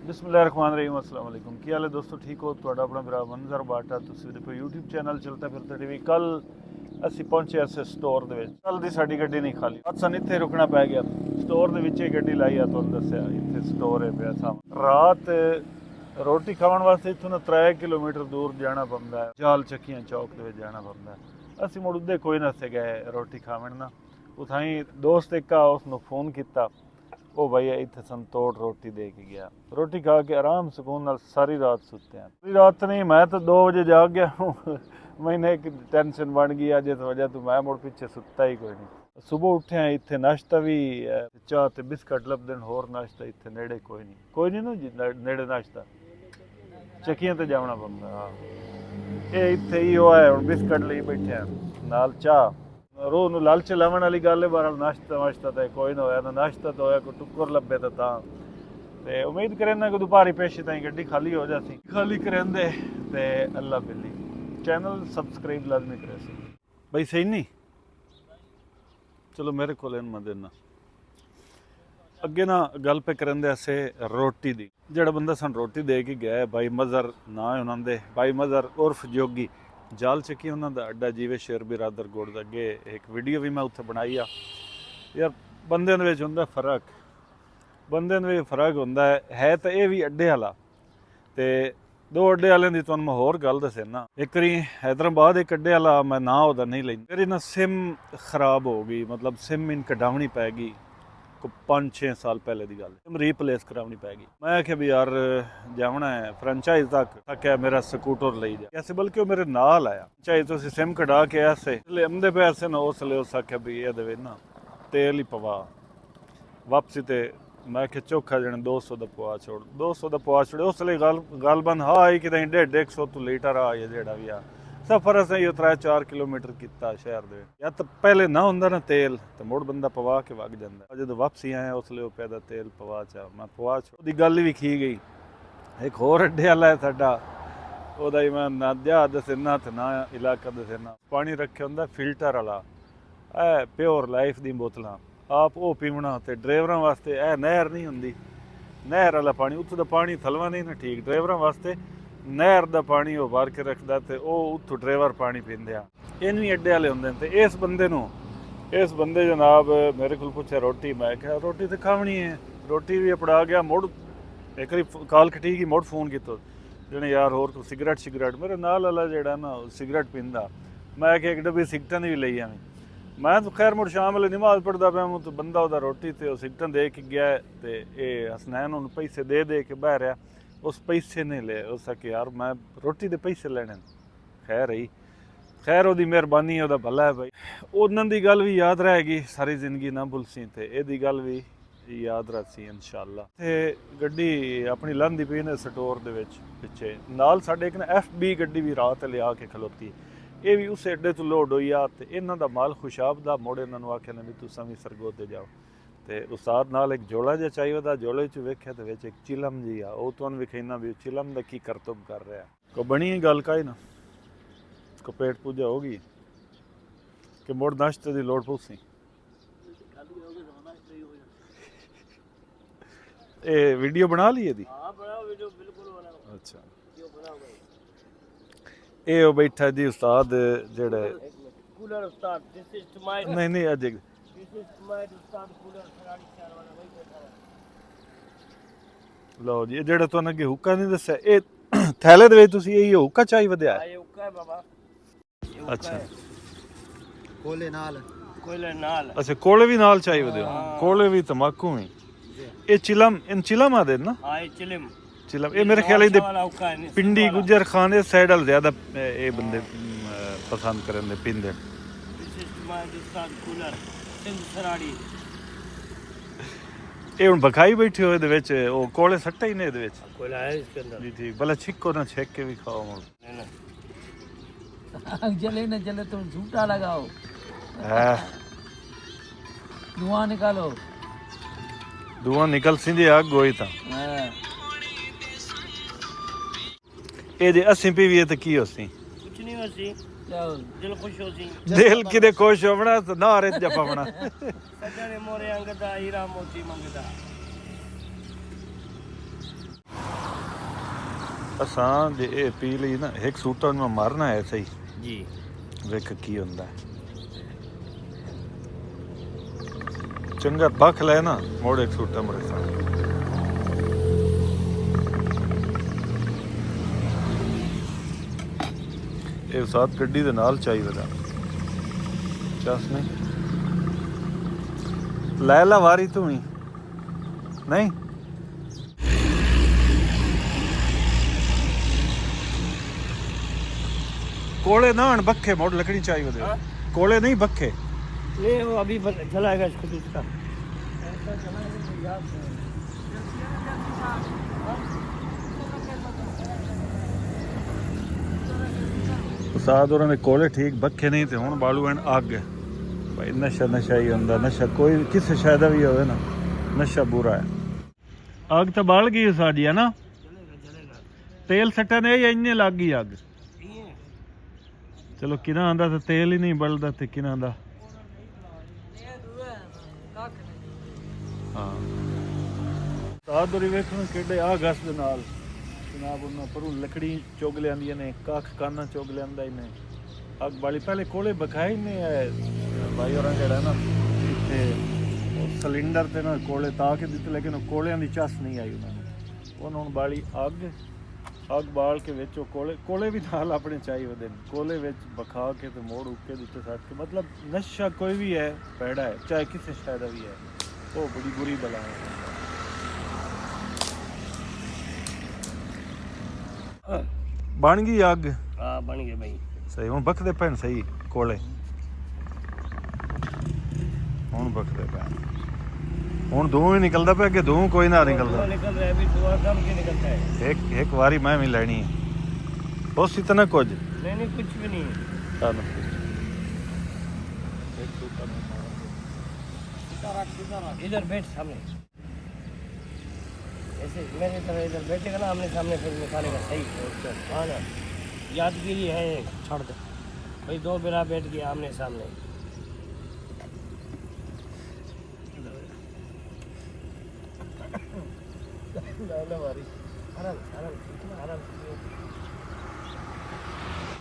बिस्मिल्लाहिर्रहमानिर्रहीम अस्सलाम वालेकुम। ਕੀ ਹਾਲ ਹੈ ਦੋਸਤੋ, ਠੀਕ ਹੋ? ਤੁਹਾਡਾ ਆਪਣਾ ਭਰਾ ਮੰਜ਼ਰ ਬਾਟਾ। ਤੁਸੀਂ ਦੇਖੋ YouTube ਚੈਨਲ ਚਲਤਾ ਫਿਰਤਾ ਟੀਵੀ। ਕੱਲ ਅਸੀਂ ਪਹੁੰਚੇ ਐਸੇ ਸਟੋਰ ਦੇ ਵਿੱਚ। ਕੱਲ ਦੀ ਸਾਡੀ ਗੱਡੀ ਨਹੀਂ ਖਾਲੀ, ਅੱਜ ਸਾਨੂੰ ਇੱਥੇ ਰੁਕਣਾ ਪੈ ਗਿਆ। ਸਟੋਰ ਦੇ ਵਿੱਚ ਹੀ ਗੱਡੀ ਲਾਈ ਆ, ਤੁਹਾਨੂੰ ਦੱਸਿਆ ਇੱਥੇ ਸਟੋਰ ਹੈ ਪਿਆ ਸਾਹਮਣੇ। ਰਾਤ ਰੋਟੀ ਖਾਣ ਵਾਸਤੇ ਇੱਥੋਂ ਨਾ 3 ਕਿਲੋਮੀਟਰ ਦੂਰ ਜਾਣਾ ਪੈਂਦਾ ਹੈ, ਜਾਲ ਚੱਕੀਆਂ ਚੌਕ ਦੇ ਵਿੱਚ ਜਾਣਾ ਪੈਂਦਾ ਹੈ। ਅਸੀਂ ਮੁੜ ਉੱਦੇ ਕੋਈ ਨਾ ਸੇ ਗਏ ਰੋਟੀ ਖਾਵਣ ਨਾ। ਉਥਾਈ ਦੋਸਤ ਇੱਕ ਆ, ਉਸਨੂੰ ਫੋਨ ਕੀਤਾ, ਉਹ ਭਾਈ ਇੱਥੇ ਸੰਤੋੜ ਰੋਟੀ ਦੇ ਕੇ ਗਿਆ। ਰੋਟੀ ਖਾ ਕੇ ਆਰਾਮ ਸਕੂਨ ਨਾਲ ਸਾਰੀ ਰਾਤ ਸੁੱਤੇ हैं। पूरी रात नहीं, मैं तो 2 बजे जाग गया हूँ। मैंने एक टेंशन बन गई जिस वजह तो मैं मुड़ पीछे सुता ही कोई नहीं। सुबह उठे हैं, इतने नाश्ता भी चाह ते बिस्कट लभदे, होर नाश्ता इतने नेड़े कोई नहीं ना जी नेड़े नाश्ता। ਚੱਕੀਆਂ ਤੇ ਜਾਣਾ ਪੈਂਦਾ। ਹਾਂ, ਇਹ ਇੱਥੇ ਹੀ ਹੋਇਆ ਹੁਣ ਬਿਸਕਟ ਲਈ ਬੈਠੇ ਆ ਨਾਲ ਚਾਹ। ਰੋਹ ਨੂੰ ਲਾਲਚ ਲਾਵਣ ਵਾਲੀ ਗੱਲ ਹੈ। ਬਾਹਰ ਨਾਸ਼ਤਾ ਤਾਂ ਕੋਈ ਨਾ ਹੋਇਆ, ਨਾ ਨਾਸ਼ਤਾ ਤਾਂ ਹੋਇਆ, ਕੋਈ ਟੁੱਕਰ ਲੱਭੇ ਤਾਂ ਤੇ ਉਮੀਦ ਕਰਨਾ ਕਿ ਦੁਪਹਿਰੀ ਪੇਸ਼ੇ ਤਾਈਂ ਗੱਡੀ ਖਾਲੀ ਹੋ ਜਾਸੀ। ਖਾਲੀ ਕਰਿੰਦੇ ਤੇ ਅੱਲਾ ਬਿੱਲੀ। ਚੈਨਲ ਸਬਸਕ੍ਰਾਈਬ ਲਾਜ਼ਮੀ ਕਰੇ ਸੀ ਬਈ। ਸਹੀ ਨਹੀਂ, ਚਲੋ ਮੇਰੇ ਕੋਲ ਇਹਨੂੰ ਮੈਂ ਦੇਣਾ। ਅੱਗੇ ਨਾ ਗੱਲ ਪੇ ਕਰਨ ਦੇ ਐਸੇ ਰੋਟੀ ਦੀ। ਜਿਹੜਾ ਬੰਦਾ ਸਾਨੂੰ ਰੋਟੀ ਦੇ ਕੇ ਗਿਆ ਬਾਈ ਮਜ਼ਰ ਨਾ ਉਹਨਾਂ ਦੇ, ਬਾਈ ਮਜ਼ਰ ਉਰਫ ਜੋਗੀ ਜਾਲ ਚੱਕੀ ਉਹਨਾਂ ਦਾ ਅੱਡਾ ਜੀਵੇ ਸ਼ੇਰ ਬਿਰਾਦਰ ਗੁੜ ਦਾ। ਅੱਗੇ ਇੱਕ ਵੀਡੀਓ ਵੀ ਮੈਂ ਉੱਥੇ ਬਣਾਈ ਆ। ਯਾਰ ਬੰਦਿਆਂ ਦੇ ਵਿੱਚ ਹੁੰਦਾ ਫਰਕ, ਬੰਦਿਆਂ ਦੇ ਵਿੱਚ ਫਰਕ ਹੁੰਦਾ ਹੈ ਤਾਂ ਇਹ ਵੀ ਅੱਡੇ ਵਾਲਾ। ਤੇ 2 ਅੱਡੇ ਵਾਲਿਆਂ ਦੀ ਤੁਹਾਨੂੰ ਮੈਂ ਹੋਰ ਗੱਲ ਦੱਸੇ ਨਾ। ਇੱਕ ਵਾਰੀ हैदराबाद ਇੱਕ ਅੱਡੇ ਵਾਲਾ, ਮੈਂ ਨਾ ਉਹਦਾ ਨਹੀਂ ਲੈਂਦਾ, ਮੇਰੀ ਨਾ ਸਿਮ ਖਰਾਬ ਹੋ ਗਈ, ਮਤਲਬ ਸਿਮ ਇਨ ਕਢਾਉਣੀ ਪੈ ਗਈ। 5-6 ਸਾਲ ਪਹਿਲੇ ਦੀ ਗੱਲ, ਰੀਪਲੇਸ ਕਰਾਉਣੀ ਪੈ ਗਈ। ਮੈਂ ਆਖਿਆ ਵੀ ਯਾਰ ਜਾਵਣਾ ਹੈ ਫਰੈਂਚਾਈਜ਼ ਤੱਕ। ਆਖਿਆ ਮੇਰਾ ਸਕੂਟਰ ਲਈ ਜਾ ਐਸੇ, ਬਲਕਿ ਉਹ ਮੇਰੇ ਨਾਲ ਆਇਆ। ਚਾਹੇ ਤੁਸੀਂ ਸਿਮ ਕਢਾ ਕੇ ਐਸੇ ਲਿਆਉਂਦੇ ਪੈਸੇ ਨਾ, ਉਸ ਲਈ ਉਸ ਆਖਿਆ ਵੀ ਇਹ ਦੇਵੇ ਨਾ ਤੇਲ ਹੀ ਪਵਾ ਵਾਪਸੀ। ਤੇ ਮੈਂ ਆਖਿਆ ਚੌਖਾ ਜਣੇ 200 ਦਾ ਪਵਾ ਛੋੜ, 200 ਦਾ ਪਵਾ ਛੋੜੇ। ਉਸ ਲਈ ਗੱਲ ਬੰਦ ਹਾਂ ਆਈ ਕਿ 150 ਤੋਂ ਲੀਟਰ ਆ ਜਿਹੜਾ ਵੀ ਆ ਸਫ਼ਰ ਅਸੀਂ 3-4 ਕਿਲੋਮੀਟਰ ਕੀਤਾ ਸ਼ਹਿਰ ਦੇ। ਜਾਂ ਤਾਂ ਪਹਿਲੇ ਨਾ ਹੁੰਦਾ ਨਾ ਤੇਲ, ਤਾਂ ਮੁੜ ਬੰਦਾ ਪਵਾ ਕੇ ਵਗ ਜਾਂਦਾ। ਜਦੋਂ ਵਾਪਸੀ ਆਇਆ ਉਸ ਲਈ ਉਹ ਪੈਦਾ ਤੇਲ ਪਵਾ ਚਾ, ਮੈਂ ਪਵਾ ਛੋ। ਉਹਦੀ ਗੱਲ ਵੀ ਖੀ ਗਈ। ਇੱਕ ਹੋਰ ਅੱਡੇ ਵਾਲਾ ਹੈ ਸਾਡਾ, ਉਹਦਾ ਹੀ ਮੈਂ ਨਾ ਦਿਆ ਦੱਸਣਾ ਤੇ ਨਾ ਇਲਾਕਾ ਦੱਸਣਾ। ਪਾਣੀ ਰੱਖਿਆ ਹੁੰਦਾ ਫਿਲਟਰ ਵਾਲਾ, ਇਹ ਪਿਓਰ ਲਾਈਫ ਦੀ ਬੋਤਲਾਂ ਆਪ ਉਹ ਪੀਵਣਾ। ਤੇ ਡਰਾਈਵਰਾਂ ਵਾਸਤੇ ਇਹ ਨਹਿਰ ਨਹੀਂ ਹੁੰਦੀ, ਨਹਿਰ ਵਾਲਾ ਪਾਣੀ। ਉੱਥੋਂ ਦਾ ਪਾਣੀ ਥਲਵਾ ਨਹੀਂ ਨਾ ਠੀਕ, ਡਰਾਈਵਰਾਂ ਵਾਸਤੇ ਨਹਿਰ ਦਾ ਪਾਣੀ ਉਹ ਭਰ ਕੇ ਰੱਖਦਾ ਤੇ ਉਹ ਉੱਥੋਂ ਡਰਾਈਵਰ ਪਾਣੀ ਪੀਂਦੇ ਆ। ਇਹਨੂੰ ਵੀ ਅੱਡੇ ਵਾਲੇ ਹੁੰਦੇ ਨੇ। ਤੇ ਇਸ ਬੰਦੇ ਜਨਾਬ ਮੇਰੇ ਕੋਲ ਪੁੱਛਿਆ ਰੋਟੀ। ਮੈਂ ਕਿਹਾ ਰੋਟੀ ਤੇ ਖਾਵਣੀ ਹੈ। ਰੋਟੀ ਵੀ ਅਪੜਾ ਗਿਆ। ਮੁੜ ਇੱਕ ਵਾਰੀ ਕਾਲ ਖਟੀ ਗਈ, ਮੁੜ ਫੋਨ ਕੀਤਾ ਜਿਹਨੇ ਯਾਰ ਹੋਰ ਕੋਈ ਸਿਗਰਟ ਮੇਰੇ ਨਾਲ ਵਾਲਾ ਜਿਹੜਾ ਨਾ ਸਿਗਰਟ ਪੀਂਦਾ। ਮੈਂ ਕਿਹਾ ਇੱਕ ਡੱਬੀ ਸਿਗਰਟਾਂ ਦੀ ਵੀ ਲਈ ਆਵੀਂ। ਮੈਂ ਤਾਂ ਖੈਰ ਮੁੜ ਸ਼ਾਮ ਵੇਲੇ ਨਮਾਜ਼ ਪੜ੍ਹਦਾ ਪਿਆ ਤਾਂ ਬੰਦਾ ਉਹਦਾ ਰੋਟੀ ਤੇ ਉਹ ਸਿਗਰਟਾਂ ਦੇ ਕੇ ਗਿਆ। ਤੇ ਇਹ ਹਸਨੈਨ ਉਹਨੂੰ ਪੈਸੇ ਦੇ ਕੇ ਬਹਿ ਰਿਹਾ। ਉਸ ਪੈਸੇ ਨੇ ਲਏ ਉਸ ਕਿ ਯਾਰ ਮੈਂ ਰੋਟੀ ਦੇ ਪੈਸੇ ਲੈਣੇ। ਖੈਰ ਰਹੀ, ਖੈਰ ਉਹਦੀ ਮਿਹਰਬਾਨੀ, ਉਹਦਾ ਭਲਾ ਹੈ ਭਾਈ। ਉਹਨਾਂ ਦੀ ਗੱਲ ਵੀ ਯਾਦ ਰਹੇਗੀ, ਸਾਰੀ ਜ਼ਿੰਦਗੀ ਨਾ ਭੁੱਲਸੀ। ਤੇ ਇਹਦੀ ਗੱਲ ਵੀ ਯਾਦ ਰੱਖੀ ਇਨਸ਼ਾਅੱਲਾ। ਤੇ ਗੱਡੀ ਆਪਣੀ ਲੰਘਦੀ ਪਈ ਨੇ ਸਟੋਰ ਦੇ ਵਿੱਚ ਪਿੱਛੇ। ਨਾਲ ਸਾਡੇ ਇੱਕ ਨਾ FB ਗੱਡੀ ਵੀ ਰਾਤ ਲਿਆ ਕੇ ਖਲੋਤੀ। ਇਹ ਵੀ ਉਸ ਅੱਡੇ ਤੋਂ ਲੋਡ ਹੋਈ ਆ। ਤੇ ਇਹਨਾਂ ਦਾ ਮਾਲ ਖੁਸ਼ਾਬ ਦਾ। ਮੁੜ ਇਹਨਾਂ ਨੂੰ ਆਖਿਆ ਨੇ ਵੀ ਤੁਸੀਂ ਵੀ ਸਰਗੋਦੇ ਜਾਓ। ਤੇ ਉਸਤਾਦ ਨਾਲ ਇੱਕ ਜੋੜਾ ਜਿਹਾ ਚਾਹੀਦਾ। ਜੋੜੇ 'ਚ ਵੇਖਿਆ ਤੇ ਵਿੱਚ ਇੱਕ ਚਿਲਮ ਜੀ ਆ, ਉਹ ਤੁਹਾਨੂੰ ਵਿਖਾਈਨਾ ਵੀ ਚਿਲਮ ਦਾ ਕੀ ਕਰਤਬ ਕਰ ਰਿਹਾ। ਕੋ ਬਣੀ ਗੱਲ ਕਾਈ ਨਾ, ਕੋ ਪੇਟ ਪੂਜਾ ਹੋ ਗਈ ਕਿ ਮੁੜ ਨਾਸ਼ਤੇ ਦੀ ਲੋੜ ਪਊਸੀ। ਇਹ ਵੀਡੀਓ ਬਣਾ ਲਈ ਇਹਦੀ? ਹਾਂ ਬਣਾਓ ਵੀਡੀਓ, ਬਿਲਕੁਲ ਬਣਾਓ। ਅੱਛਾ, ਇਹ ਉਹ ਬੈਠਾ ਜੀ ਉਸਤਾਦ ਜਿਹੜੇ ਕੂਲਰ ਉਸਤਾਦ। ਦਿਸ ਇਜ਼ ਮਾਈ ਨਹੀਂ ਅਜੇ ਲਓ ਜੀ, ਜਿਹੜਾ ਤੁਹਾਨੂੰ ਅੱਗੇ ਹੁੱਕਾ ਨਹੀਂ ਦੱਸਿਆ, ਇਹ ਥੈਲੇ ਦੇ ਵਿੱਚ ਤੁਸੀਂ ਇਹ ਹੁੱਕਾ ਚਾਹੀ ਵਧਿਆ। ਇਹ ਹੁੱਕਾ ਹੈ ਬਾਬਾ। ਅੱਛਾ, ਕੋਲੇ ਨਾਲ ਅੱਛਾ, ਕੋਲੇ ਵੀ ਨਾਲ ਚਾਹੀ ਵਧਿਆ। ਕੋਲੇ ਵੀ ਤਮਾਕੂ ਵੀ। ਇਹ ਚਿਲਮ ਆਦੇ ਨਾ? ਹਾਂ ਇਹ ਚਿਲਮ। ਇਹ ਮੇਰੇ ਖਿਆਲ ਇਹਦੇ ਪਿੰਡੀ ਗੁੱਜਰ ਖਾਨ ਦੇ ਸਾਈਡ ਵਾਲ ਜ਼ਿਆਦਾ ਇਹ ਬੰਦੇ ਪਸੰਦ ਕਰਨ ਦੇ ਪੀਂਦੇ। ਇਹ ਹੁਣ ਬਖਾਈ ਬੈਠੇ ਹੋਏ ਇਹਦੇ ਵਿੱਚ, ਉਹ ਕੋਲੇ ਸੱਟਾ ਹੀ ਨੇ ਇਹਦੇ ਵਿੱਚ। ਕੋਲਾ ਹੈ ਇਸਕੇ ਅੰਦਰ ਜੀ। ਠੀਕ, ਭਲਾ ਛਿੱਕੋ ਨਾ, ਛੇਕ ਕੇ ਵੀ ਖਾਓ। ਮੁੜ जले न जले तुम झूठा लगाओ, धुआं निकालो। धुआं निकल सीधी आग गोई था। ਇਹ ਜੇ ਅਸੀਂ ਪੀਵੀਏ ਤਾਂ ਕੀ ਹੋਸੀ? ਕੁਛ ਨਹੀਂ ਹੋਸੀ, ਦਿਲ ਖੁਸ਼ ਹੋਸੀ। ਦਿਲ ਕਿਤੇ ਖੁਸ਼ ਹੋਵਣਾ ਤਾਂ ਨਾਰੇ ਜਪਵਣਾ। ਸੱਜਣੇ ਮੋਰੇ ਅੰਗ ਦਾ ਹੀਰਾ ਮੋਤੀ ਮੰਗਦਾ। ਅਸਾਂ ਜੇ ਇਹ ਪੀ ਲਈ ਨਾ ਇੱਕ ਸੂਟਾਂ ਨੂੰ ਮਾਰਨਾ ਹੈ ਸਹੀ ਜੀ ਵੇਖ ਕੀ ਹੁੰਦਾ ਚੰਗਾ ਬਖ ਲੈ ਨਾ ਮੋੜ ਇੱਕ ਸੂਟਾਂ ਮਰੇ ਸਾਂ ਇਹ ਸਾਥ ਗੱਡੀ ਦੇ ਨਾਲ ਚਾਹੀਦਾ ਦਾ ਚਾਸ ਨਹੀਂ ਲੈ ਲਾ ਵਾਰੀ ਤੂੰ ਹੀ ਨਹੀਂ कोले ना हन बखे मोड़ लकड़ी चाहिए दे कोले नहीं बखे ये वो अभी चलाएगा इसको दूसरा उस्ताद होरां दे कोले ठीक बखे नहीं ते हुण बालू हन अग भाई नशा नशा ही हुंदा नशा कोई किस शय दा भी होवे ना नशा बुरा है अग तो बाल गई साडी है ना तेल सट्टा ने या इन्ने लग गई अग चलो किना आंदा तो तेल ही नहीं बलदा ते किना आंदा हाँ तादरी वेखण किडे आ गस दे नाल जनाब उन्हां परू लकड़ी चुग लियांदियां ने कख काना चुग लियांदा ने अग बाली पहले कोले बखाई ने भाई होरां जेड़ा ना इत्थे सिलेंडर ते ना कोले ताक दित्ते लेकिन कोलियां दी चस नहीं आई उन्हां हुण बाली अग बाल के विच कोले भी नाल अपने चाहिए होंदे ने कोले विच बखा के ते मोड़ उके दिते सट के मतलब नशा कोई भी है पैड़ा है चाहे किसी शय दा भी है वो बड़ी बुरी बला है बन गई अग हाँ बन गए भाई सही हुण बखदे पैन सही कोले हुण बखदे पैन ਹੁਣ ਦੋ ਹੀ ਨਿਕਲਦਾ ਪਿਆ ਕਿ ਦੋ ਕੋਈ ਨਾ ਨਿਕਲਦਾ निकल रहा है अभी दुआ कब के निकलता है ਇੱਕ ਵਾਰੀ ਮੈਂ ਵੀ ਲੈਣੀ ਹੈ ਬਸ ਇਤਨਾ ਕੁਝ नहीं नहीं कुछ भी नहीं है ਚਲ इधर बैठ सामने ऐसे मेरे तरह इधर बैठेगा ना आमने सामने फिर निकालेगा सही हाँ ना यादगिरी है छोड़ दो भाई दो बेरा बैठ गया आमने सामने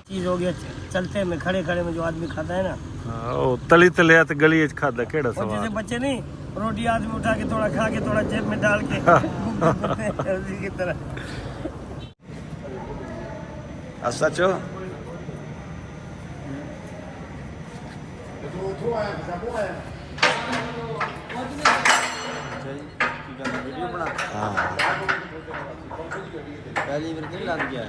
चीज हो गया चलते में खड़े खड़े में जो आदमी खाता है ना ਉਹ ਤਲੀ ਤਲਿਆ ਤੇ ਗਲੀ ਚ ਖਾਦਾ ਕਿਹੜਾ और जैसे सवाल बच्चे नहीं रोटी आदमी उठा के थोड़ा खा के थोड़ा जेब में डाल के उसी की तरह ਸੱਚੋ पहली बार नहीं लग गया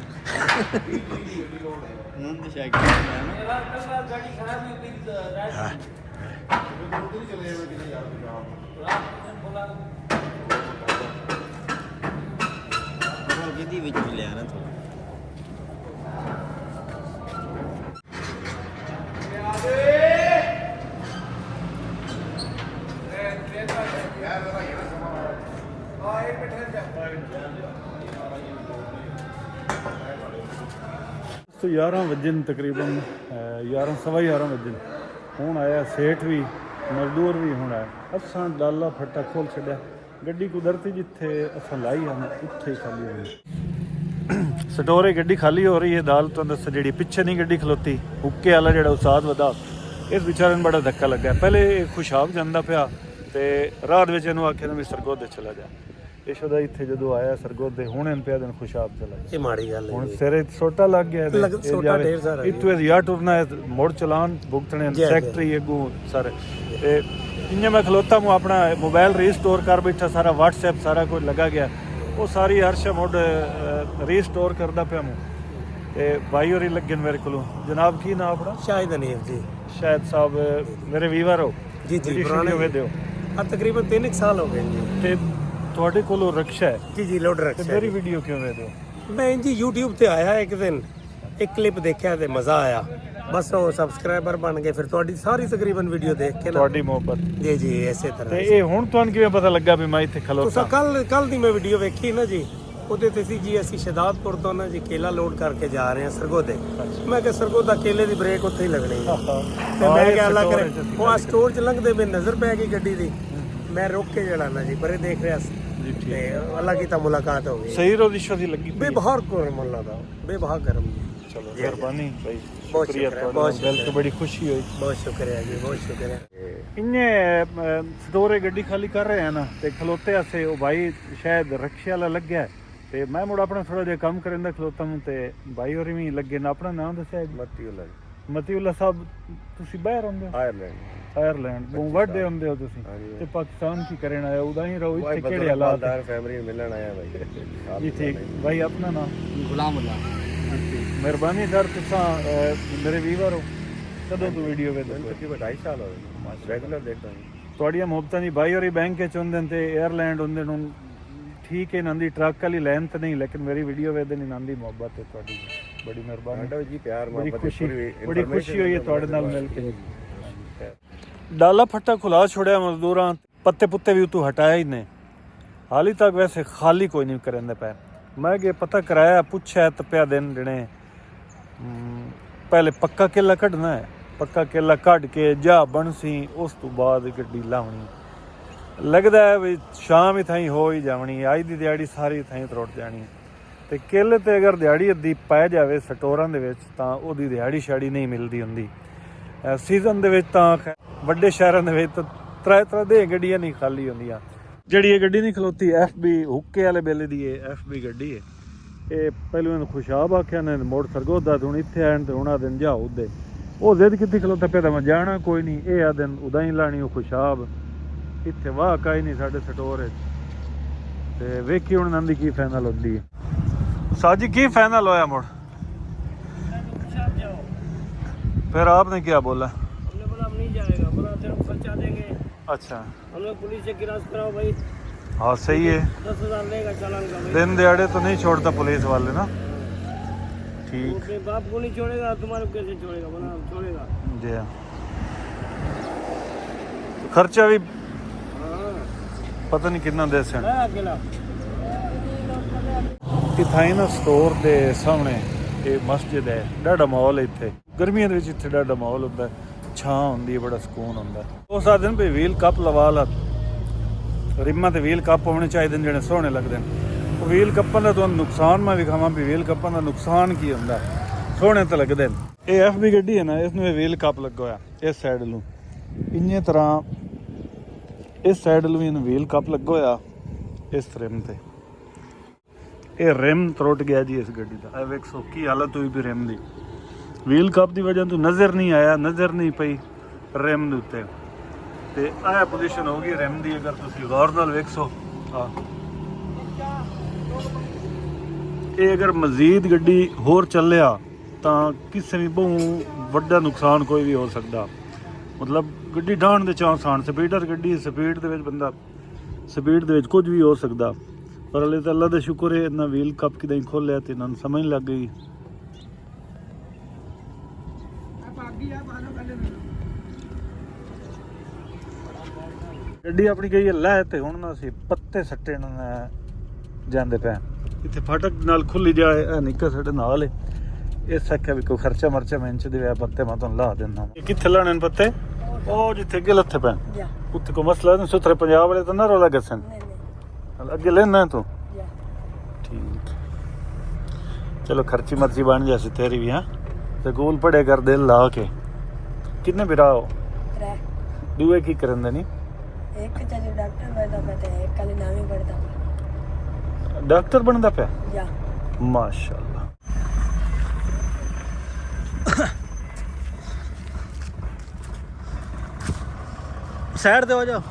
गिद्दी विच भी लिया ना थोड़ा तो 11 ਵਜੇ ਤਕਰੀਬਨ 11 ਸਵਾ 11 ਵਜੇ ਹੁਣ ਆਇਆ ਸੇਠ ਵੀ ਮਜ਼ਦੂਰ ਵੀ ਹੁਣ ਆਇਆ ਅਸਾਂ ਡਾਲਾ ਫੱਟਾ ਖੋਲ ਛੱਡਿਆ ਗੱਡੀ ਕੁਦਰਤੀ ਜਿੱਥੇ ਅਸਾਂ ਲਾਈ ਹਨ ਉੱਥੇ ਹੀ ਖਾਲੀ ਹੋਈ ਸਟੋਰੇ ਗੱਡੀ ਖਾਲੀ ਹੋ ਰਹੀ ਹੈ ਦਾਲ ਤੋਂ ਦੱਸ ਜਿਹੜੀ ਪਿੱਛੇ ਨਹੀਂ ਗੱਡੀ ਖਲੋਤੀ ਹੁੱਕੇ ਵਾਲਾ ਜਿਹੜਾ ਉਸਾਦ ਵਦਾ ਇਸ ਵਿਚਾਰੇ ਨੂੰ ਬੜਾ ਧੱਕਾ ਲੱਗਾ ਪਹਿਲੇ ਖੁਸ਼ਾਬ ਜਾਂਦਾ ਪਿਆ ਤੇ ਰਾਤ ਵਿੱਚ ਇਹਨੂੰ ਆਖਿਆ ਨਾ ਵੀ ਸਰਗੋਦੇ ਚਲਾ ਜਾ यशोदा इत्थे जदों आया सरगोदे हुण इन पिया दिन खुशाब चला ये माड़ी गल हुण सिरे छोटा लग गया छोटा ढेर सारा इत्थों या टुरना है मोड़ चलान भुगतने सेक्रेटरी अगू सारे ते इन्ने मैं खलोता हूं अपना मोबाइल रीस्टोर कर बैठा सारा व्हाट्सएप सारा कुछ लगा गया वो सारी हर्ष मोड़ रीस्टोर करदा पिया हूं ते भाई होरी लगे मेरे को जनाब की नाम अपना शाहिद अनीफ जी शायद साहब मेरे वीवर हो जी जी पुराने वे दियो अब तकरीबन 3 साल हो गए जी ते ਤੁਹਾਡੇ ਕੋਲੋਂ ਰਕਸ਼ਾ ਹੈ ਜੀ ਜੀ ਲੋਡ ਰਕਸ਼ਾ ਮੇਰੀ ਵੀਡੀਓ ਕਿਉਂ ਵੇਖਦੇ ਹੋ ਮੈਂ ਜੀ YouTube ਤੇ ਆਇਆ ਇੱਕ ਦਿਨ ਇੱਕ ਕਲਿੱਪ ਦੇਖਿਆ ਤੇ ਮਜ਼ਾ ਆਇਆ ਬਸ ਉਹ ਸਬਸਕ੍ਰਾਈਬਰ ਬਣ ਗਏ ਫਿਰ ਤੁਹਾਡੀ ਸਾਰੀ ਤਕਰੀਬਨ ਵੀਡੀਓ ਦੇਖ ਕੇ ਨਾ ਤੁਹਾਡੀ ਮੁਹੱਬਤ ਜੀ ਜੀ ਇਸੇ ਤਰ੍ਹਾਂ ਤੇ ਇਹ ਹੁਣ ਤੁਹਾਨੂੰ ਕਿਵੇਂ ਪਤਾ ਲੱਗਾ ਵੀ ਮੈਂ ਇੱਥੇ ਖਲੋਤਾ ਤੁਸੀਂ ਕੱਲ ਦੀ ਮੈਂ ਵੀਡੀਓ ਵੇਖੀ ਨਾ ਜੀ ਉਹਦੇ ਤੇ ਸੀ ਜੀ ਅਸੀਂ ਸ਼ਹਿਦਾਦਪੁਰ ਤੋਂ ਨਾ ਜੀ ਕੇਲਾ ਲੋਡ ਕਰਕੇ ਜਾ ਰਹੇ ਹਾਂ ਸਰਗੋਦੇ ਮੈਂ ਕਿਹਾ ਸਰਗੋਦਾ ਕੇਲੇ ਦੀ ਬ੍ਰੇਕ ਉੱਥੇ ਹੀ ਲੱਗਣੀ ਹੈ ਤੇ ਮੈਂ ਕਿਹਾ ਅੱਲਾ ਕਰੇ ਉਹ ਆ ਸਟੋਰ 'ਚ ਲੰਘਦੇ ਪਏ ਨਜ਼ਰ ਪੈ ਗਈ ਗੱਡੀ ਦੀ ਮੈਂ ਰੁਕ ਕੇ ਜੜਾਣਾ ਜੀ ਪਰੇ ਦੇਖ ਰਿਹਾ ਸੀ ਜੀ ਠੀਕ ਤੇ ਅੱਲਾ ਕੀਤਾ ਮੁਲਾਕਾਤ ਹੋ ਗਈ ਸਹੀ ਰਿਸ਼ਵਤ ਹੀ ਲੱਗੀ ਪਈ ਹੈ। ਬੇਬਹਾਰ ਕਰਮ ਅੱਲਾ ਦਾ ਬੇਬਹਾਰ ਕਰਮ ਚਲੋ ਜੀ। ਮਿਹਰਬਾਨੀ ਭਾਈ ਬਹੁਤ ਸ਼ੁਕਰੀਆ ਸ਼ੁਕਰ ਹੈ, ਤੁਹਾਡਾ ਬਹੁਤ ਮਿਲ ਕੇ ਬੜੀ ਖੁਸ਼ੀ ਹੋਈ ਬਹੁਤ ਸ਼ੁਕਰੀਆ ਜੀ ਬਹੁਤ ਸ਼ੁਕਰੀਆ ਇੰਨੇ ਸਟੋਰੇ ਗੱਡੀ ਖਾਲੀ ਕਰ ਰਹੇ ਆ ਨਾ ਤੇ ਖਲੋਤੇ ਆਸੇ ਉਹ ਭਾਈ ਸ਼ਾਇਦ ਰਕਸ਼ੇ ਵਾਲਾ ਲੱਗਿਆ ਹੈ ਤੇ ਮੈਂ ਮੁੜ ਆਪਣਾ ਥੋੜਾ ਜਿਹਾ ਕੰਮ ਕਰਨ ਦਾ ਖਲੋਤਾ ਹੂੰ ਤੇ ਭਾਈ ਹੋਰੀ ਵੀ ਲੱਗੇ ਨਾ ਆਪਣਾ ਨਾਮ ਦੱਸਿਆ ਮਤੀਉੱਲਾ ਸਾਹਿਬ ਤੁਸੀਂ ਬਾਹਰ ਹੁੰਦੇ ਹੋ ਆਇਰਲੈਂਡ ਤੋਂ ਵੱਡੇ ਹੁੰਦੇ ਹੋ ਤੁਸੀਂ ਤੇ ਪਾਕਿਸਤਾਨ ਕੀ ਕਰਨ ਆਏ ਉਦਾਂ ਹੀ ਰਹੋ ਇੱਥੇ ਕਿਹੜੇ ਹਾਲਾਤ ਫੈਮਿਲੀ ਮਿਲਣ ਆਇਆ ਭਾਈ ਜੀ ਠੀਕ ਭਾਈ ਆਪਣਾ ਨਾਮ ਗੁਲਾਮ ਅੱਲਾ ਮਿਹਰਬਾਨੀ ਸਰ ਤੁਸੀਂ ਮੇਰੇ ਵੀਵਰ ਹੋ ਕਦੋਂ ਤੋਂ ਵੀਡੀਓ ਵੇਖਦੇ 2.5 ਸਾਲ ਹੋ ਗਏ ਰੈਗੂਲਰ ਦੇਖਦਾ ਤੁਹਾਡੀਆਂ ਮੁਹੱਬਤਾਂ ਦੀ ਭਾਈ ਹੋਰੀ ਬੈਂਕ ਚ ਹੁੰਦੇ ਨੇ ਤੇ 에ਅਰਲੈਂਡ ਹੁੰਦੇ ਨੂੰ ਠੀਕ ਹੈ ਨੰਦੀ ਟਰੱਕ ਵਾਲੀ ਲਾਈਨ ਤੇ ਨਹੀਂ ਲੇਕਿਨ ਮੇਰੀ ਵੀਡੀਓ ਵੇਖਦੇ ਨਹੀਂ ਨੰਦੀ ਮੁਹੱਬਤ ਹੈ ਤੁਹਾਡੀ ਬੜੀ ਮਿਹਰਬਾਨੀ ਜੀ ਪਿਆਰ ਬੜੀ ਖੁਸ਼ੀ ਹੋਈ ਹੈ ਤੁਹਾਡੇ ਨਾਲ ਮਿਲ ਕੇ ਡਾਲਾ ਫੱਟਾ ਖੁਲਾ ਛੋੜਿਆ ਮਜ਼ਦੂਰਾਂ ਪੱਤੇ ਪੁੱਤੇ ਵੀ ਉਤੋਂ ਹਟਾਇਆ ਹੀ ਨੇ ਹਾਲੀ ਤੱਕ ਵੈਸੇ ਖਾਲੀ ਕੋਈ ਨਹੀਂ ਕਰਨ ਪਏ ਮੈਂ ਕਿ ਪਤਾ ਕਰਾਇਆ ਪੁੱਛਿਆ ਤਪਿਆ ਦਿਨ ਜਿਹੜੇ ਪਹਿਲੇ ਪੱਕਾ ਕੇਲਾ ਕੱਢਣਾ ਹੈ ਪੱਕਾ ਕੇਲਾ ਕੱਢ ਕੇ ਜਾ ਬਣਸੀ ਉਸ ਤੋਂ ਬਾਅਦ ਗੱਡੀ ਲਾਉਣੀ ਲੱਗਦਾ ਹੈ ਵੀ ਸ਼ਾਮ ਹੀ ਥਾਈ ਹੋ ਹੀ ਜਾਵਣੀ ਅੱਜ ਦੀ ਦਿਹਾੜੀ ਸਾਰੀ ਥਾਈ ਤਰੁੱਟ ਜਾਣੀ ਤੇ ਕੇਲੇ ਤੇ ਅਗਰ ਦਿਹਾੜੀ ਅੱਧੀ ਪੈ ਜਾਵੇ ਸਟੋਰਾਂ ਦੇ ਵਿੱਚ ਤਾਂ ਉਹਦੀ ਦਿਹਾੜੀ ਛਾੜੀ ਨਹੀਂ ਮਿਲਦੀ ਹੁੰਦੀ ਸੀਜ਼ਨ ਦੇ ਵਿੱਚ ਤਾਂ ਵੱਡੇ ਸ਼ਹਿਰਾਂ ਦੇ ਵਿੱਚ ਤਾਂ ਤਰ੍ਹਾਂ ਦੇ ਗੱਡੀਆਂ ਨਹੀਂ ਖਾਲੀ ਹੁੰਦੀਆਂ ਜਿਹੜੀ ਇਹ ਗੱਡੀ ਨਹੀਂ ਖਲੋਤੀ FB ਹੁੱਕੇ ਵਾਲੇ ਬੇਲੇ ਦੀ ਇਹ FB ਗੱਡੀ ਹੈ ਇਹ ਪਹਿਲਾਂ ਇਹਨੂੰ ਖੁਸ਼ਾਬ ਆਖਿਆ ਨੇ ਮੋੜ ਸਰਗੋਦਾ ਤੇ ਹੁਣ ਇੱਥੇ ਆਣ ਤੇ ਹੁਣ ਆ ਦਿਨ ਜਾਓ ਉਹਦੇ ਉਹ ਜ਼ਿੱਦ ਕਿੱਥੇ ਖਲੋਤਾ ਪਿਆ ਤਾਂ ਮੈਂ ਜਾਣਾ ਕੋਈ ਨਹੀਂ ਇਹ ਆ ਦਿਨ ਉਦਾਂ ਹੀ ਲਾਣੀ ਉਹ ਖੁਸ਼ਾਬ ਇੱਥੇ ਵਾਹ ਕਾਈ ਨਹੀਂ ਸਾਡੇ ਸਟੋਰ ਵਿੱਚ ਤੇ ਵੇਖੀ ਹੁਣ ਨੰਦੀ ਕੀ ਫਾਈਨਲ ਹੁੰਦੀ ਹੈ ਸਾਜੀ ਕੀ फाइनल होया मोड़ फिर आपने क्या बोला हमने बोला हम नहीं जाएगा बोला सिर्फ खर्चा देंगे अच्छा हम लोग पुलिस से गिरफ्त कराओ भाई हाँ सही है 10,000 लेगा चालान का भाई दिन दिहाड़े तो नहीं छोड़ता पुलिस वाले ना ठीक वो अपने बाप को नहीं छोड़ेगा तुम्हारे को कैसे छोड़ेगा बोला छोड़ेगा जी हाँ तो खर्चा भी हाँ पता नहीं कितना दे सन है अकेला ਇੱਥੇ ਨਾ ਸਟੋਰ ਦੇ ਸਾਹਮਣੇ ਇਹ ਮਸਜਿਦ ਹੈ ਡਾਢਾ ਮਾਹੌਲ ਹੈ ਇੱਥੇ ਗਰਮੀਆਂ ਦੇ ਵਿੱਚ ਇੱਥੇ ਡਾਢਾ ਮਾਹੌਲ ਹੁੰਦਾ ਛਾਂ ਹੁੰਦੀ ਹੈ ਬੜਾ ਸਕੂਨ ਹੁੰਦਾ ਉਸ ਆ ਦਿਨ ਵੀ ਵੀਲ ਕੱਪ ਲਵਾ ਲਾ ਰਿਮਾਂ ਤੇ ਵੀਲ ਕੱਪ ਹੋਣੇ ਚਾਹੀਦੇ ਨੇ ਜਿਹੜੇ ਸੋਹਣੇ ਲੱਗਦੇ ਨੇ ਉਹ ਵੀਲ ਕੱਪਾਂ ਦਾ ਤੁਹਾਨੂੰ ਨੁਕਸਾਨ ਮੈਂ ਵਿਖਾਵਾਂ ਵੀ ਵੀਲ ਕੱਪਾਂ ਦਾ ਨੁਕਸਾਨ ਕੀ ਹੁੰਦਾ ਸੋਹਣੇ ਤਾਂ ਲੱਗਦੇ ਨੇ ਇਹ FB ਗੱਡੀ ਹੈ ਨਾ ਇਸ ਨੂੰ ਇਹ ਵੀਲ ਕੱਪ ਲੱਗਾ ਹੋਇਆ ਇਸ ਸਾਈਡ ਨੂੰ ਇੰਨੇ ਤਰ੍ਹਾਂ ਇਸ ਸਾਈਡ ਨੂੰ ਇਹਨੂੰ ਵੀਲ ਕੱਪ ਲੱਗਾ ਹੋਇਆ ਇਸ ਰਿਮ ਤੇ ਇਹ ਰਿਮ ਤਰੁੱਟ ਗਿਆ ਜੀ ਇਸ ਗੱਡੀ ਦਾ ਇਹ ਵੇਖੋ ਕੀ ਹਾਲਤ ਹੋਈ ਵੀ ਰਿਮ ਦੀ ਵੀਲ ਕੱਪ ਦੀ ਵਜ੍ਹਾ ਤੋਂ ਨਜ਼ਰ ਨਹੀਂ ਆਇਆ ਨਜ਼ਰ ਨਹੀਂ ਪਈ ਰਿਮ ਦੇ ਉੱਤੇ ਤੇ ਆਹ ਪੋਜੀਸ਼ਨ ਹੋ ਗਈ ਰਿਮ ਦੀ ਅਗਰ ਤੁਸੀਂ ਗੌਰ ਨਾਲ ਵੇਖੋ ਆ ਇਹ ਅਗਰ ਮਜ਼ੀਦ ਗੱਡੀ ਹੋਰ ਚੱਲਿਆ ਤਾਂ ਕਿਸੇ ਵੀ ਬਹੁਤ ਵੱਡਾ ਨੁਕਸਾਨ ਕੋਈ ਵੀ ਹੋ ਸਕਦਾ ਮਤਲਬ ਗੱਡੀ ਢਾਣ ਦੇ ਚਾਂਸ ਆਣ ਸਪੀਡਰ ਗੱਡੀ ਸਪੀਡ ਦੇ ਵਿੱਚ ਬੰਦਾ ਸਪੀਡ ਦੇ ਵਿੱਚ ਕੁਝ ਵੀ ਹੋ ਸਕਦਾ पर अल्लाह ताला का शुक्र है इतना व्हील कप कि खोलिया तो इन्होंने समझ लग गई गड्डी अपनी गई है लह ते हुण असीं पत्ते सट्टे जांदे पे इत्थे फाटक नाल खुली जाए निक्का साडे नाल है इस आख्या भी कोई खर्चा मरचा मैं इंच दे पत्ते मैं तुहानूं ला दिंदा कित्थे लाने ने पत्ते ओ जिथे अगे लत्थे पैन उत्थे कोई मसला नहीं सुथरे पंजाब वाले तो ना रौला गसन अगे लेना है तू ठीक चलो खर्ची मर्ची बन जासी तेरी भी हाँ स्कूल पढ़े कर दिल ला के कितने बिरा हो दूए की करन देनी एक चलो डॉक्टर बनता पे एक कल नामी पढ़ता डॉक्टर बनता पे या माशाल्लाह साइड दे हो जाओ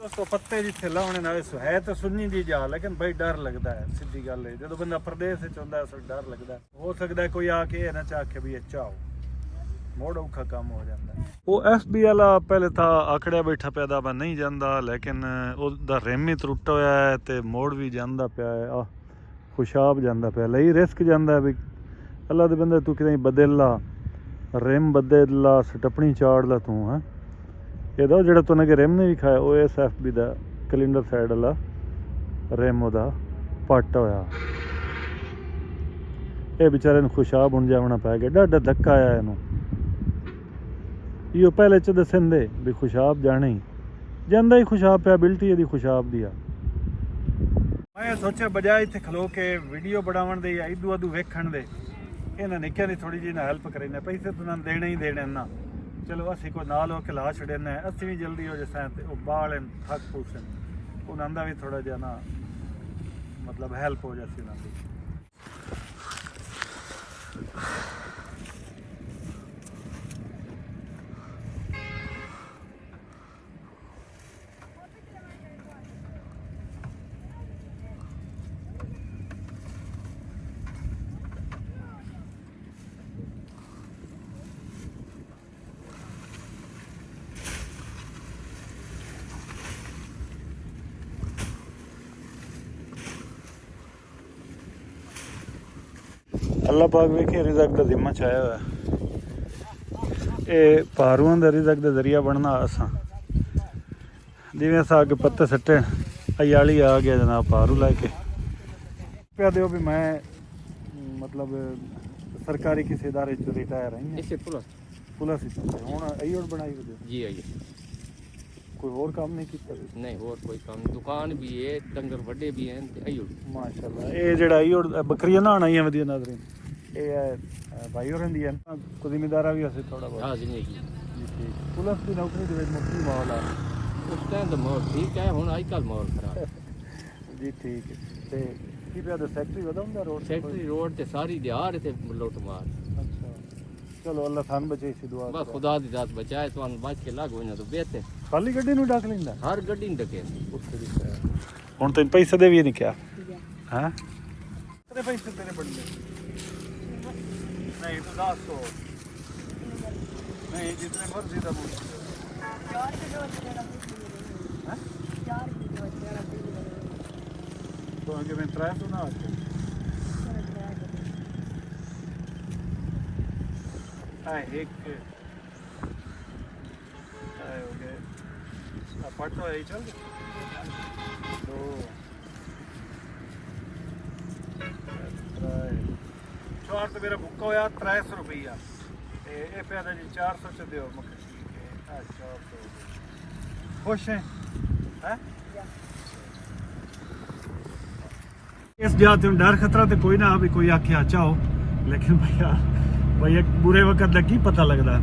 तो पत्ते जिथे लाने नाले है तो सुन्नी दी जा लेकिन भाई डर लगता है सीधी गल है जो बंदा प्रदेश च होंदा है डर लगता है हो सकता है कोई आके ना चाह के भी अच्छा हो ਮੋੜ ਔਖਾ ਕੰਮ ਹੋ ਜਾਂਦਾ। ਉਹ FB ਵਾਲਾ ਪਹਿਲੇ ਤਾਂ ਆਕੜਿਆ ਬੈਠਾ ਪਿਆ ਦਾ, ਮੈਂ ਨਹੀਂ ਜਾਂਦਾ, ਲੇਕਿਨ ਉਹਦਾ ਰਿਮ ਹੀ ਟੁੱਟਾ ਹੋਇਆ ਹੈ ਤੇ ਮੋੜ ਵੀ ਜਾਂਦਾ ਪਿਆ ਹੈ। ਆ ਖੁਸ਼ਾਬ ਜਾਂਦਾ ਪਿਆ, ਲਈ ਰਿਸਕ ਜਾਂਦਾ ਵੀ ਅੱਲਾ ਦੇ ਬੰਦੇ ਤੂੰ ਕਿਤੇ ਬਦਲ ਲਾ, ਰਿਮ ਬਦਲ ਲਾ, ਸਟੱਪਣੀ ਚਾੜ ਲਾ ਤੂੰ। ਹੈ ਇਹਦਾ ਜਿਹੜਾ ਤੂੰ ਕਿ ਰਿਮ ਨੇ ਵੀ ਖਾਇਆ ਉਹ ਇਸ FB ਦਾ ਕੈਲੰਡਰ ਸਾਈਡ ਵਾਲਾ ਰਿਮ ਉਹਦਾ ਪੱਟ ਹੋਇਆ। ਇਹ ਵਿਚਾਰੇ ਨੂੰ ਖੁਸ਼ਾਬ ਹੁਣ ਜਾਵਣਾ ਪੈ ਗਿਆ, ਡਾਢਾ ਧੱਕਾ ਆਇਆ ਇਹਨੂੰ। ਇਹੋ ਪਹਿਲੇ ਚ ਦੱਸਦੇ ਵੀ ਖੁਸ਼ਾਬ ਜਾਣਾ ਹੀ ਜਾਂਦਾ, ਹੀ ਖੁਸ਼ਾਬ ਪਿਆ, ਬਿਲਟੀ ਇਹਦੀ ਖੁਸ਼ਾਬ ਦੀ ਆ। ਮੈਂ ਸੋਚਿਆ ਬਜਾਏ ਇੱਥੇ ਖਲੋ ਕੇ ਵੀਡੀਓ ਬਣਾਉਣ ਦੇ ਜਾਂ ਇਦੂ ਅਦੂ ਵੇਖਣ ਦੇ, ਇਹਨਾਂ ਨਿੱਕਿਆਂ ਦੀ ਥੋੜੀ ਜਿਹੀ ਨਾ ਹੈਲਪ ਕਰੇ, ਪੈਸੇ ਤਾਂ ਦੇਣੇ ਹੀ ਦੇਣੇ ਨਾ। ਚਲੋ ਅਸੀਂ ਕੋਈ ਨਾਲ ਹੋ ਕੇ ਲਾ ਛੱਡਨੇ, ਅਸੀਂ ਵੀ ਜਲਦੀ ਹੋ ਜਾਸਾਂ ਤੇ ਉਹ ਬਾਲ ਥੱਕ ਪੂਸਣ, ਉਹਨਾਂ ਦਾ ਵੀ ਥੋੜਾ ਜਿਹਾ ਨਾ ਮਤਲਬ ਹੈਲਪ ਹੋ ਜਾਸੀ ਉਹਨਾਂ ਦੀ। ਅੱਲਾਹ ਪਾਕ ਵੇਖੇ ਰਿਜ਼ਕ ਦਾ ਜ਼ਿੰਮਾ ਛਾਇਆ ਹੋਇਆ। ਇਹ ਭਾਰੂਆਂ ਦਾ ਰਿਜ਼ਕ ਦਾ ਜ਼ਰੀਆ ਬਣਨਾ ਅਸਾਂ, ਜਿਵੇਂ ਅਸਾਂ ਅੱਗੇ ਪੱਤੇ ਸੱਟੇ ਅਯਾਲੀ ਆ ਗਿਆ ਜਨਾਬ ਭਾਰੂ ਲੈ ਕੇ ਪਿਆ ਦਿਓ ਵੀ ਮੈਂ ਮਤਲਬ ਸਰਕਾਰੀ ਕਿਸੇ ਇਦਾਰੇ ਚ ਰਿਟਾਇਰ ਆਈ ਹਾਂ। ਇਸੇ ਪੁਲਿਸ ਹੁਣ ਅਈਓੜ ਬਣਾਈ ਹੋਈ ਜੀ ਆਈਏ, ਕੋਈ ਹੋਰ ਕੰਮ ਨਹੀਂ ਕੀਤਾ ਤੁਸੀਂ? ਨਹੀਂ ਹੋਰ ਕੋਈ ਕੰਮ, ਦੁਕਾਨ ਵੀ ਹੈ, ਡੰਗਰ ਵੱਡੇ ਵੀ ਹਨ ਤੇ ਆਈਓ। ਮਾਸ਼ਾਅੱਲਾ। ਇਹ ਜਿਹੜਾ ਅਈਓੜ ਬੱਕਰੀਆਂ ਨਾ ਆਈਆਂ ਵਧੀਆ ਨਾਜ਼ਰੀਨ, ਇਹ ਹੈ ਭਾਈ ਹੋਰਾਂ ਦੀ ਕੋਈ ਜ਼ਿੰਮੇਦਾਰਾ ਵੀ ਅਸੀਂ ਥੋੜਾ ਬਹੁਤ। ਹਾਂ ਜੀ ਨਹੀਂ ਜੀ ਠੀਕ। ਪੁਲਿਸ ਦੀ ਨੌਕਰੀ ਦੇ ਵਿੱਚ ਮੁੱਖੀ ਮਾਹੌਲ ਆ ਉਸ ਟਾਈਮ ਦਾ ਮਾਹੌਲ ਠੀਕ ਹੈ, ਹੁਣ ਅੱਜ ਕੱਲ੍ਹ ਮਾਹੌਲ ਖਰਾਬ। ਜੀ ਠੀਕ ਹੈ। ਤੇ ਕੀ ਪਿਆ ਦਾ ਸੈਕਟਰੀ ਵਧਾਉਂਦਾ ਰੋਡ ਫੈਕਟਰੀ ਰੋਡ ਤੇ ਸਾਰੀ ਦਿਹਾੜ ਤੇ ਲੁੱਟ ਮਾਰ। ਅੱਛਾ ਚਲੋ ਅੱਲਾ ਸਾਨੂੰ ਬਚੇ ਸੀ ਦੁਆ ਬਸ ਖੁਦਾ ਦੀ ਦਾਤ ਬਚਾਏ, ਤੁਹਾਨੂੰ ਬਚ ਕੇ ਲੱਗ ਹੋਈਆਂ ਤਾਂ ਬਿਹਤਰ। ਖਾਲੀ ਗੱਡੀ ਨੂੰ ਡੱਕ ਲੈਂਦਾ ਹਰ ਗੱਡੀ ਨੂੰ ਡਕੇ। ਹੁਣ ਤੈਨੂੰ ਪੈਸੇ ਦੇ ਵੀ ਨਹੀਂ ਕਿਹਾ ਹਾਂ? ਕਿਤੇ ਪੈਸੇ ਤੇਰੇ ਬਣਦੇ नहीं तो 10 तो नहीं जितने मर्जी का बोल। तो आगे में ट्राई तो ना आते एक हो गए पट तो यही चल दो चार तो मेरा बुक्का होया 300 रुपया ये पे जी 400 च दो मुझे ठीक है। 400 खुश हैं है? इस जात में डर खतरा तो कोई ना भी कोई आखे चाहो, लेकिन भैया भाई एक बुरे वक्त का की पता लगता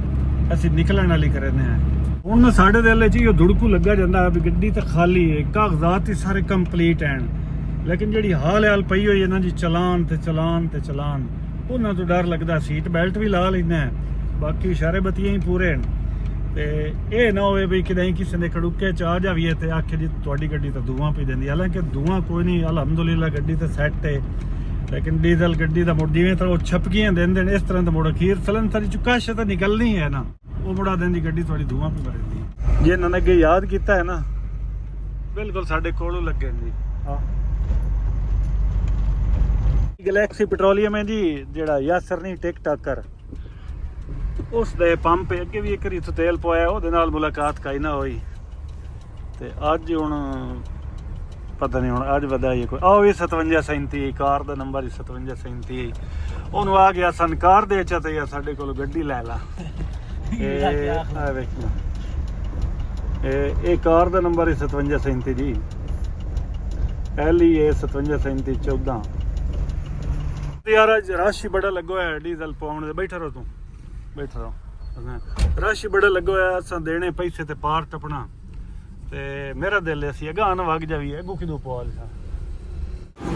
असं निकलने वाली करने हैं। ਹੁਣ ਸਾਡੇ ਦਿਲ 'ਚ ਹੀ ਉਹ ਧੁੜਕੂ ਲੱਗਾ ਜਾਂਦਾ ਵੀ ਗੱਡੀ ਤਾਂ ਖਾਲੀ ਹੈ, ਕਾਗਜ਼ਾਤ ਹੀ ਸਾਰੇ ਕੰਪਲੀਟ ਹਨ, ਲੇਕਿਨ ਜਿਹੜੀ ਹਾਲ ਪਈ ਹੋਈ ਇਹਨਾਂ ਦੀ ਚਲਾਨ ਤੇ ਚਲਾਨ ਤੇ ਚਲਾਨ, ਉਹਨਾਂ ਤੋਂ ਡਰ ਲੱਗਦਾ। ਸੀਟ ਬੈਲਟ ਵੀ ਲਾ ਲੈਂਦਾ, ਬਾਕੀ ਇਸ਼ਾਰੇ ਬੱਤੀਆਂ ਹੀ ਪੂਰੇ ਹਨ। ਤੇ ਇਹ ਨਾ ਹੋਵੇ ਵੀ ਕਿਤੇ ਕਿਸੇ ਨੇ ਖੜੁੱਕੇ 'ਚ ਆ ਜਾਵੀਏ ਤੇ ਆਖੇ ਜੀ ਤੁਹਾਡੀ ਗੱਡੀ ਤਾਂ ਧੂਆਂ ਪੀ ਦਿੰਦੀ, ਹਾਲਾਂਕਿ ਧੂਆਂ ਕੋਈ ਨਹੀਂ, ਅਲਹਮਦੁਲਿਲਾ ਗੱਡੀ ਤਾਂ ਸੈੱਟ ਹੈ, ਲੇਕਿਨ ਡੀਜ਼ਲ ਗੱਡੀ ਦਾ ਮੁੜ ਜਿਵੇਂ ਤਾਂ ਉਹ ਛਪਕੀਆਂ ਦਿੰਦੇ ਨੇ ਇਸ ਤਰ੍ਹਾਂ ਦਾ ਮੁੜ ਅਖੀਰ ਸਲੰਸਰ ਚ ਕਾਸ਼ ਤਾਂ ਨਿਕਲਣੀ ਹੈ ਨਾ, ਉਹ ਮੁੜਾ ਦਿੰਦੀ ਗੱਡੀ ਤੁਹਾਡੀ ਧੂਆਂ ਪੀ ਮਰਦੀ। ਜੇ ਇਹਨਾਂ ਨੇ ਅੱਗੇ ਯਾਦ ਕੀਤਾ ਹੈ ਨਾ, ਬਿਲਕੁਲ ਸਾਡੇ ਕੋਲੋਂ ਲੱਗੇ ਜੀ। ਹਾਂ ਗਲੈਕਸੀ ਪੈਟਰੋਲੀਅਮ ਹੈ ਜੀ, ਜਿਹੜਾ ਯਾਸਰਨੀ ਟਿਕਟਾਕਰ, ਉਸ ਦੇ ਪੰਪ ਅੱਗੇ ਵੀ ਇੱਕ ਵਾਰੀ ਤੇਲ ਪਵਾਇਆ, ਉਹਦੇ ਨਾਲ ਮੁਲਾਕਾਤ ਕਾਈ ਨਾ ਹੋਈ। ਤੇ ਅੱਜ ਹੁਣ ਪਤਾ ਨਹੀਂ ਹੁਣ ਅੱਜ ਵਧਾਈ ਕੋਈ ਆਹ ਵੀ 5737 ਕਾਰ ਦਾ ਨੰਬਰ ਹੀ 5737, ਉਹਨੂੰ ਆ ਗਿਆ ਸਨ ਕਾਰ ਦੇ ਚ ਤੇ ਸਾਡੇ ਕੋਲ ਗੱਡੀ ਲੈ ਲਾ। ਇਹ ਵੇਖੋ ਇਹ ਕਾਰ ਦਾ ਨੰਬਰ ਹੀ 5737 ਜੀ, LEA 5737 14। ਯਾਰ ਅੱਜ ਰਸ਼ ਹੀ ਬੜਾ ਲੱਗਾ ਹੋਇਆ ਡੀਜ਼ਲ ਪਾਉਣ ਦੇ। ਬੈਠਾ ਰਹੋ ਤੂੰ, ਬੈਠਾ ਰਹੋ। ਰਸ਼ ਹੀ ਬੜਾ ਲੱਗਾ ਹੋਇਆ, ਅਸਾਂ ਦੇਣੇ ਪੈਸੇ ਤੇ ਪਾਰ ਟਪਣਾ ਤੇ ਮੇਰਾ ਦਿਲ ਸੀ ਅਗਾਂ ਨਾ ਵਗ ਜਾਵੀ, ਅੱਗੋਂ ਕਿਦੋਂ ਪਵਾ ਲਿਆ।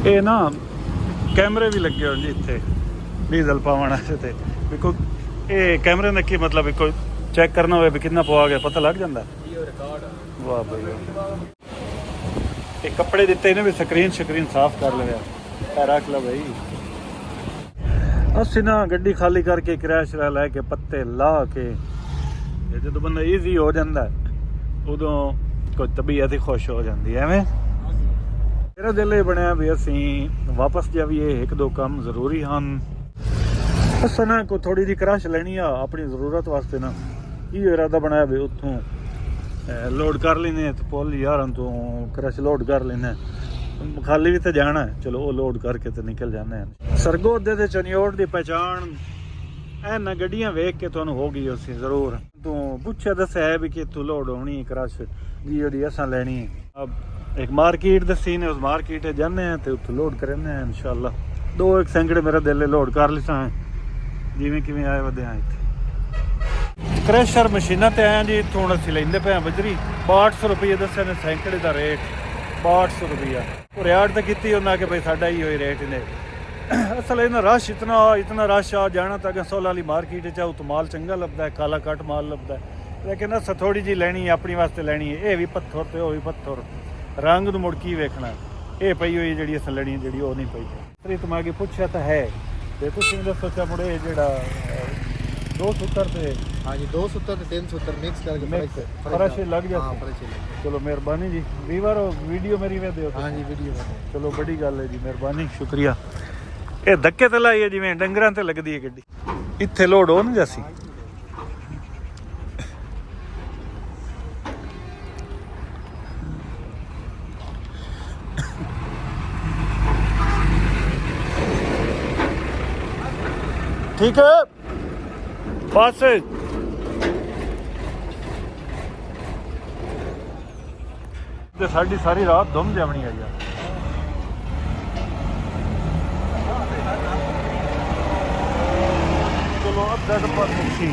ਇਹ ਨਾ ਕੈਮਰੇ ਵੀ ਲੱਗੇ ਹੋਣ ਜੀ ਇੱਥੇ ਡੀਜ਼ਲ ਪਾਉਣ ਵਾਸਤੇ, ਤੇ ਵੇਖੋ ਇਹ ਕੈਮਰੇ ਦਾ ਕੀ ਮਤਲਬ ਹੈ, ਕੋਈ ਚੈੱਕ ਕਰਨਾ ਹੋਵੇ ਵੀ ਕਿੰਨਾ ਪਵਾ ਗਿਆ ਪਤਾ ਲੱਗ ਜਾਂਦਾ। ਵਾਹ ਬਈ ਇਹ ਕੱਪੜੇ ਦਿੱਤੇ ਨੇ ਵੀ ਸਕਰੀਨ ਸਾਫ਼ ਕਰ ਲਿਆ, ਰੱਖ ਲਾ ਬਈ। ਅਸੀਂ ਨਾ ਗੱਡੀ ਖਾਲੀ ਕਰਕੇ ਕਿਰਾਇਆ ਸ਼ਰਾ ਲੈ ਕੇ ਤੇ ਲਾ ਕੇ ਇਹ ਜਦੋਂ ਬੰਦਾ ਈਜ਼ੀ ਹੋ ਜਾਂਦਾ ਉਦੋਂ ਕੋਈ ਤਬੀਅਤ ਹੀ ਖੁਸ਼ ਹੋ ਜਾਂਦੀ ਹੈ। ਐਵੇਂ ਮੇਰਾ ਦਿਲ ਇਹ ਬਣਿਆ ਵੀ ਅਸੀਂ ਵਾਪਸ ਜਾਈਏ, ਇੱਕ ਦੋ ਕੰਮ ਜ਼ਰੂਰੀ ਹਨ। ਅਸਾਂ ਨਾ ਕੋਈ ਥੋੜੀ ਜਿਹੀ ਕਰਾਸ਼ ਲੈਣੀ ਆ ਆਪਣੀ ਜ਼ਰੂਰਤ ਵਾਸਤੇ ਨਾ, ਇਹ ਇਰਾਦਾ ਬਣਾਇਆ ਵੀ ਉੱਥੋਂ ਲੋਡ ਕਰ ਲੈਨੇ ਤੇ ਪੁੱਲ ਯਾਰਾਂ ਤੋਂ ਕਰਾਸ਼ ਲੋਡ ਕਰ ਲੈਨੇ, ਖਾਲੀ ਵੀ ਤਾਂ ਜਾਣਾ ਹੈ, ਚਲੋ ਉਹ ਲੋਡ ਕਰਕੇ ਤੇ ਨਿਕਲ ਜਾਂਦੇ ਹਨ। ਸਰਗੋਦੇ ਤੇ ਚਨਿਓੜ ਦੀ ਪਹਿਚਾਣ ਇਹਨਾਂ ਗੱਡੀਆਂ ਵੇਖ ਕੇ ਤੁਹਾਨੂੰ ਹੋ ਗਈ ਉਸੇ ਜ਼ਰੂਰ। ਤੂੰ ਪੁੱਛਿਆ ਦੱਸਿਆ ਵੀ ਕਿ ਤੂੰ ਲੋਡ ਹੋਣੀ ਕਰਾਸ਼ ਜੀ ਉਹਦੀ ਅਸਾਂ ਲੈਣੀ ਹੈ। ਅਬ एक मार्केट दसी ने, उस मार्केट जाने हैं तो उत्थे लोड करने हैं इंशाल्लाह। दो एक सैंकड़े मेरा दिल लोड कर लिसा है जिवें किवें आए वधे हैं। इत्थे क्रैशर मशीनां ते आए जी, इत्थों हुण असीं लैंदे पे बजरी 6200 रुपये दस्से ने सैंकड़े दा रेट, 6200 रुपया। रियाड़ तो की उन्हें कि भाई साडा ही होई रेट ने। असल इन्ना रश इतना रश आ जाना तक सोल वाली मार्केट च तो माल चंगा लगता है, काला कट माल लगता है, लेकिन अस थोड़ी जी लैनी है अपनी वास्ते लैनी है। ये भी पत्थर तो भी पत्थर, रंग ਨੂੰ ਮੁੜ ਕੀ ਵੇਖਣਾ। ਇਹ ਪਈ ਹੋਈ ਜਿਹੜੀ ਅਸਾਂ ਲੈਣੀ ਜਿਹੜੀ ਉਹ ਨਹੀਂ ਪਈ। ਤਰੀ ਤੁਮ ਅੱਗੇ ਪੁੱਛਿਆ ਤਾਂ ਹੈ ਤੇ ਤੁਸੀਂ ਦੱਸੋ ਚਾ ਮੁੜੇ ਜਿਹੜਾ 2 ਸੂਤਰ ਤੇ ਹਾਂਜੀ 2 ਸੂਤਰ ਤੇ 3 ਸੂਤਰ ਮਿਕਸ ਕਰਕੇ ਫਰਸ਼ ਲੱਗ ਹਾਂ ਜਾਂਦੀ। ਫਰਸ਼ ਲੱਗ। ਚਲੋ ਮਿਹਰਬਾਨੀ ਜੀ, ਵੀਵਾਰ ਵੀਡੀਓ ਮੇਰੀ ਵੇ ਦਿਓ। ਹਾਂਜੀ ਵੀਡੀਓ ਚਲੋ ਬੜੀ ਗੱਲ ਹੈ ਜੀ, ਮਿਹਰਬਾਨੀ ਸ਼ੁਕਰੀਆ। ਇਹ ਧੱਕੇ ਤੇ ਲਾਈ ਹੈ ਜਿਵੇਂ ਡੰਗਰਾਂ ਤੇ ਲੱਗਦੀ ਹੈ ਗੱਡੀ, ਇੱਥੇ ਲੋਡ ਹੋ ਨਹੀਂ ਜਾਸੀ। ठीक है बस ते साडी सारी रात धुम जावनी है यार। चलो अब दस पर मुक्सी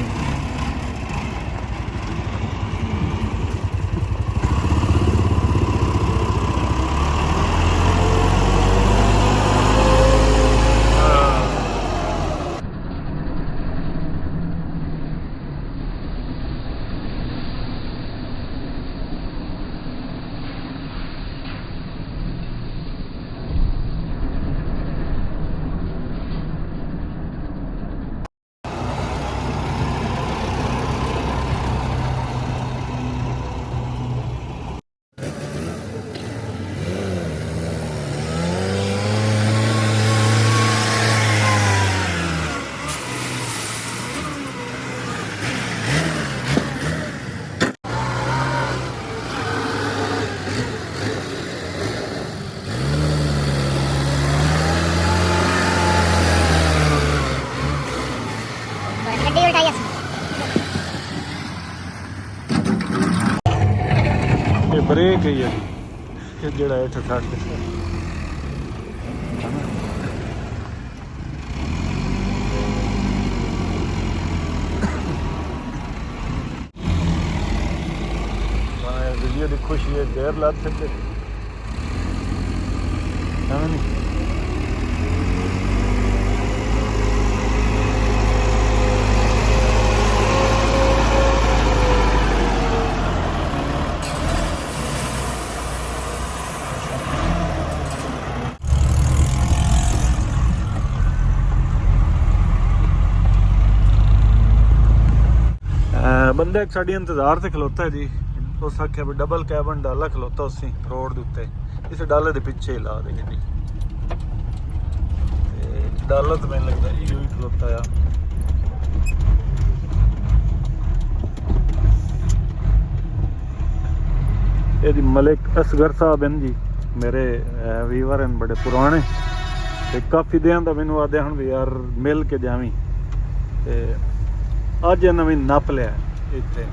ब्रेक है ये जड़ा इत्थे छड्ड वीडियो देखो ये देर लाद सकते नहीं। बंदा एक साड़ी इंतजार से खलोता है जी, उस आख्या भी डबल कैबन डाला खलोता उसी रोड के उत्ते, इस डाले के पिछे ही ला दे गड्डी। डाला तो मैंने लगता है ही खलोता है। ये मलिक असगर साहब हैं जी, मेरे वीवर हैं बड़े पुराने, काफ़ी दिन का मैनू आदे हूँ भी यार मिल के जावी। अज नवीं नप लिया इतने